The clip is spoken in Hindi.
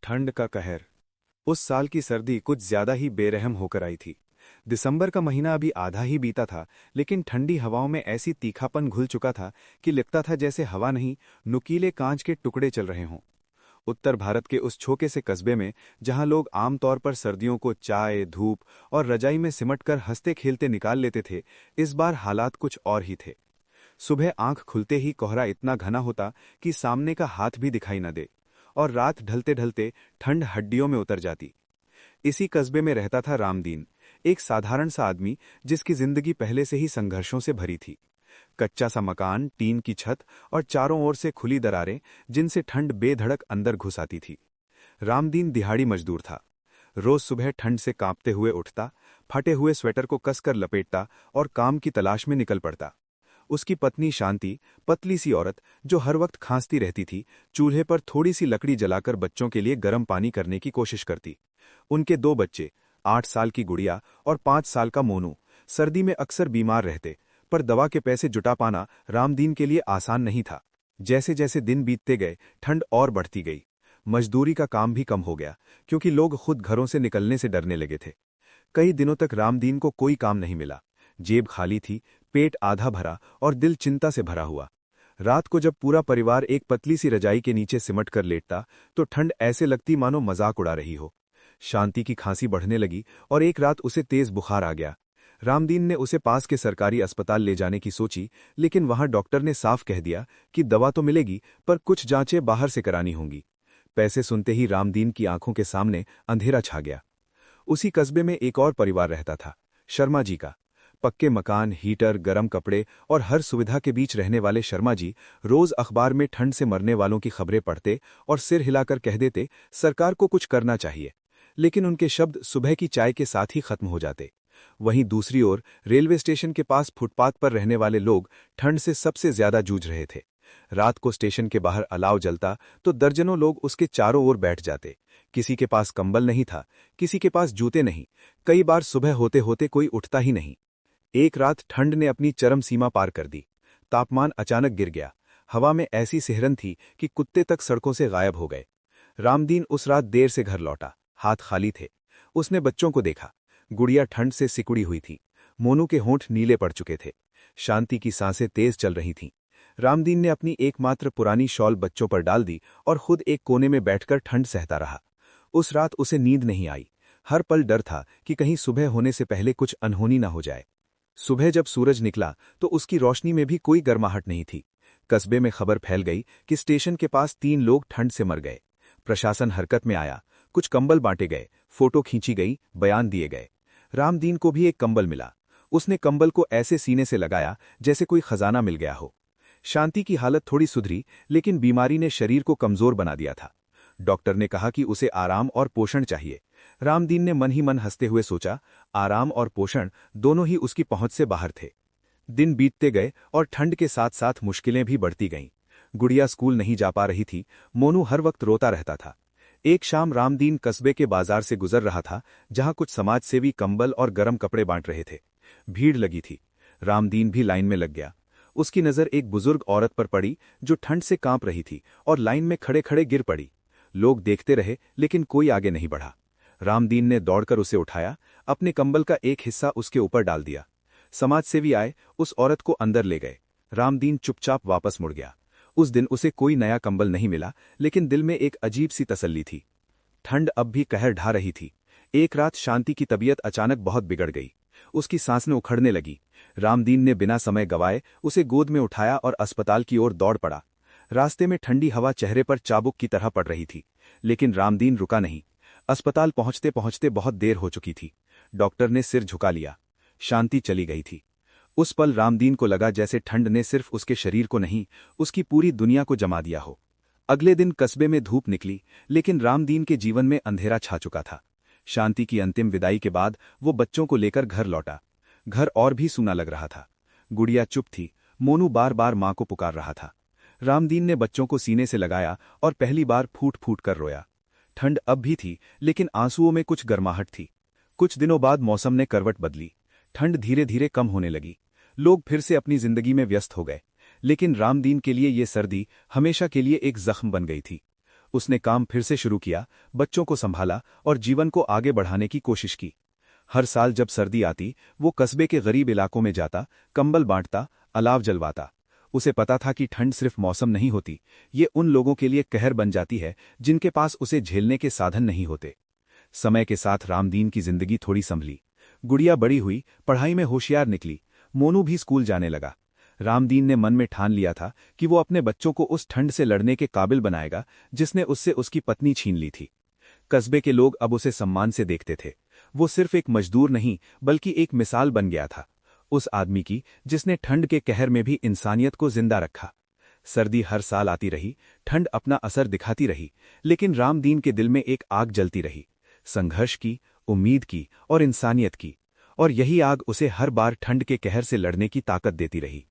ठंड का कहर। उस साल की सर्दी कुछ ज्यादा ही बेरहम होकर आई थी। दिसंबर का महीना अभी आधा ही बीता था, लेकिन ठंडी हवाओं में ऐसी तीखापन घुल चुका था कि लगता था जैसे हवा नहीं, नुकीले कांच के टुकड़े चल रहे हों। उत्तर भारत के उस छोटे से कस्बे में, जहां लोग आमतौर पर सर्दियों को चाय, धूप और रजाई में सिमटकर हंसते खेलते निकाल लेते थे, इस बार हालात कुछ और ही थे। सुबह आंख खुलते ही कोहरा इतना घना होता कि सामने का हाथ भी दिखाई न दे, और रात ढलते ढलते ठंड हड्डियों में उतर जाती। इसी कस्बे में रहता था रामदीन, एक साधारण सा आदमी जिसकी जिंदगी पहले से ही संघर्षों से भरी थी। कच्चा सा मकान, टीन की छत और चारों ओर से खुली दरारें जिनसे ठंड बेधड़क अंदर घुस आती थी। रामदीन दिहाड़ी मजदूर था। रोज सुबह ठंड से कांपते हुए उठता, फटे हुए स्वेटर को कसकर लपेटता और काम की तलाश में निकल पड़ता। उसकी पत्नी शांति, पतली सी औरत जो हर वक्त खांसती रहती थी, चूल्हे पर थोड़ी सी लकड़ी जलाकर बच्चों के लिए गर्म पानी करने की कोशिश करती। उनके दो बच्चे, 8 साल की गुड़िया और 5 साल का मोनू, सर्दी में अक्सर बीमार रहते, पर दवा के पैसे जुटा पाना रामदीन के लिए आसान नहीं था। जैसे जैसे दिन बीतते गए, ठंड और बढ़ती गई। मजदूरी का काम भी कम हो गया, क्योंकि लोग खुद घरों से निकलने से डरने लगे थे। कई दिनों तक रामदीन को कोई काम नहीं मिला। जेब खाली थी, पेट आधा भरा और दिल चिंता से भरा हुआ। रात को जब पूरा परिवार एक पतली सी रजाई के नीचे सिमट कर लेटता, तो ठंड ऐसे लगती मानो मजाक उड़ा रही हो। शांति की खांसी बढ़ने लगी और एक रात उसे तेज बुखार आ गया। रामदीन ने उसे पास के सरकारी अस्पताल ले जाने की सोची, लेकिन वहां डॉक्टर ने साफ कह दिया कि दवा तो मिलेगी, पर कुछ जांचें बाहर से करानी होंगी। पैसे सुनते ही रामदीन की आंखों के सामने अंधेरा छा गया। उसी कस्बे में एक और परिवार रहता था, शर्मा जी का। पक्के मकान, हीटर, गरम कपड़े और हर सुविधा के बीच रहने वाले शर्मा जी रोज अखबार में ठंड से मरने वालों की खबरें पढ़ते और सिर हिलाकर कह देते, सरकार को कुछ करना चाहिए। लेकिन उनके शब्द सुबह की चाय के साथ ही खत्म हो जाते। वहीं दूसरी ओर रेलवे स्टेशन के पास फुटपाथ पर रहने वाले लोग ठंड से सबसे ज्यादा जूझ रहे थे। रात को स्टेशन के बाहर अलाव जलता तो दर्जनों लोग उसके चारों ओर बैठ जाते। किसी के पास कंबल नहीं था, किसी के पास जूते नहीं, कई बार सुबह होते होते कोई उठता ही नहीं। एक रात ठंड ने अपनी चरम सीमा पार कर दी। तापमान अचानक गिर गया। हवा में ऐसी सिहरन थी कि कुत्ते तक सड़कों से गायब हो गए। रामदीन उस रात देर से घर लौटा, हाथ खाली थे। उसने बच्चों को देखा। गुड़िया ठंड से सिकुड़ी हुई थी, मोनू के होंठ नीले पड़ चुके थे, शांति की सांसें तेज चल रही थीं। रामदीन ने अपनी एकमात्र पुरानी शॉल बच्चों पर डाल दी और खुद एक कोने में बैठकर ठंड सहता रहा। उस रात उसे नींद नहीं आई। हर पल डर था कि कहीं सुबह होने से पहले कुछ अनहोनी न हो जाए। सुबह जब सूरज निकला तो उसकी रोशनी में भी कोई गर्माहट नहीं थी। कस्बे में खबर फैल गई कि स्टेशन के पास 3 लोग ठंड से मर गए। प्रशासन हरकत में आया, कुछ कंबल बांटे गए, फोटो खींची गई, बयान दिए गए। रामदीन को भी एक कंबल मिला। उसने कंबल को ऐसे सीने से लगाया जैसे कोई खजाना मिल गया हो। शांति की हालत थोड़ी सुधरी, लेकिन बीमारी ने शरीर को कमजोर बना दिया था। डॉक्टर ने कहा कि उसे आराम और पोषण चाहिए। रामदीन ने मन ही मन हंसते हुए सोचा, आराम और पोषण दोनों ही उसकी पहुंच से बाहर थे। दिन बीतते गए और ठंड के साथ साथ मुश्किलें भी बढ़ती गईं। गुड़िया स्कूल नहीं जा पा रही थी, मोनू हर वक्त रोता रहता था। एक शाम रामदीन कस्बे के बाजार से गुजर रहा था, जहां कुछ समाजसेवी कंबल और गर्म कपड़े बांट रहे थे। भीड़ लगी थी। रामदीन भी लाइन में लग गया। उसकी नजर एक बुजुर्ग औरत पर पड़ी जो ठंड से कांप रही थी और लाइन में खड़े खड़े गिर पड़ी। लोग देखते रहे, लेकिन कोई आगे नहीं बढ़ा। रामदीन ने दौड़कर उसे उठाया, अपने कंबल का एक हिस्सा उसके ऊपर डाल दिया। समाजसेवी आए, उस औरत को अंदर ले गए। रामदीन चुपचाप वापस मुड़ गया। उस दिन उसे कोई नया कंबल नहीं मिला, लेकिन दिल में एक अजीब सी तसल्ली थी। ठंड अब भी कहर ढा रही थी। एक रात शांति की तबीयत अचानक बहुत बिगड़ गई। उसकी सांसें उखड़ने लगी। रामदीन ने बिना समय गवाए उसे गोद में उठाया और अस्पताल की ओर दौड़ पड़ा। रास्ते में ठंडी हवा चेहरे पर चाबुक की तरह पड़ रही थी, लेकिन रामदीन रुका नहीं। अस्पताल पहुंचते पहुंचते बहुत देर हो चुकी थी। डॉक्टर ने सिर झुका लिया। शांति चली गई थी। उस पल रामदीन को लगा जैसे ठंड ने सिर्फ उसके शरीर को नहीं, उसकी पूरी दुनिया को जमा दिया हो। अगले दिन कस्बे में धूप निकली, लेकिन रामदीन के जीवन में अंधेरा छा चुका था। शांति की अंतिम विदाई के बाद वो बच्चों को लेकर घर लौटा। घर और भी सूना लग रहा था। गुड़िया चुप थी, मोनू बार बार मां को पुकार रहा था। रामदीन ने बच्चों को सीने से लगाया और पहली बार फूट फूट कर रोया। ठंड अब भी थी, लेकिन आंसुओं में कुछ गर्माहट थी। कुछ दिनों बाद मौसम ने करवट बदली। ठंड धीरे धीरे कम होने लगी। लोग फिर से अपनी जिंदगी में व्यस्त हो गए, लेकिन रामदीन के लिए ये सर्दी हमेशा के लिए एक जख्म बन गई थी। उसने काम फिर से शुरू किया, बच्चों को संभाला और जीवन को आगे बढ़ाने की कोशिश की। हर साल जब सर्दी आती, वो कस्बे के गरीब इलाकों में जाता, कंबल बांटता, अलाव जलवाता। उसे पता था कि ठंड सिर्फ मौसम नहीं होती, ये उन लोगों के लिए कहर बन जाती है जिनके पास उसे झेलने के साधन नहीं होते। समय के साथ रामदीन की जिंदगी थोड़ी संभली। गुड़िया बड़ी हुई, पढ़ाई में होशियार निकली, मोनू भी स्कूल जाने लगा। रामदीन ने मन में ठान लिया था कि वो अपने बच्चों को उस ठंड से लड़ने के काबिल बनाएगा जिसने उससे उसकी पत्नी छीन ली थी। कस्बे के लोग अब उसे सम्मान से देखते थे। वो सिर्फ एक मजदूर नहीं बल्कि एक मिसाल बन गया था, उस आदमी की जिसने ठंड के कहर में भी इंसानियत को जिंदा रखा। सर्दी हर साल आती रही, ठंड अपना असर दिखाती रही, लेकिन रामदीन के दिल में एक आग जलती रही, संघर्ष की, उम्मीद की और इंसानियत की। और यही आग उसे हर बार ठंड के कहर से लड़ने की ताकत देती रही।